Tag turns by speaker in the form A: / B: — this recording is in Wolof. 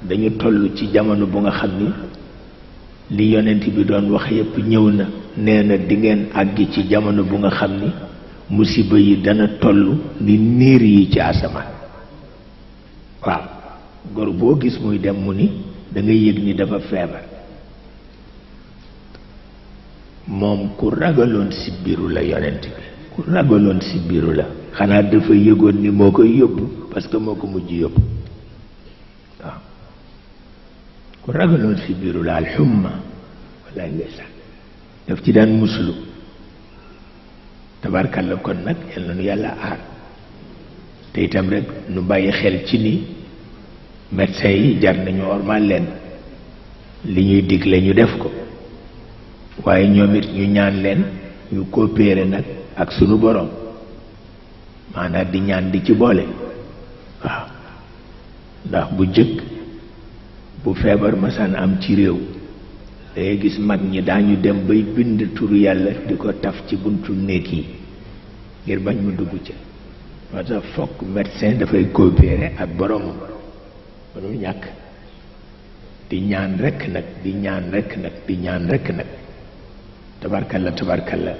A: dañu toll ci jamono bu nga xam ni li yonent bi doon wax yépp ñëw na nee na di ngeen àgg ci jamono bu nga xam ni musiba yi dana toll ni niir yi ci asamaan waaw góor boo gis muy dem mu ni da ngay yëg ni dafa feebar moom ku ragaloon si biiru la yonent bi ku ragaloon si biiru la xanaa dafa yëgoon ni moo koy yóbbu parce que moo ko mujj yóbbu waaw ku ragaloon si biiru la alxumma walla ndeysaan daf ci daan muslu tabarkalla kon nag yal na nu yàlla aar te itam rek nu bàyyi xel ci ni médecin yi jar nañu ormal leen li ñuy digle ñu def ko waaye ñoom it ñu ñaan leen ñu coopérer nag ak sunu borom maanaam di ñaan di ci boole waaw ndax bu jëkk bu feebar masaan am ci réew dangay gis mag ñi daañu dem bay bind turu yàlla di ko taf ci buntu néeg yi ngir bañ mu dugg ca moo tax fokk médecin dafay coopérer ak boromam mënul ñàkk di ñaan rekk nag di ñaan rekk nag di ñaan rekk nag tabarkalla tabarkalla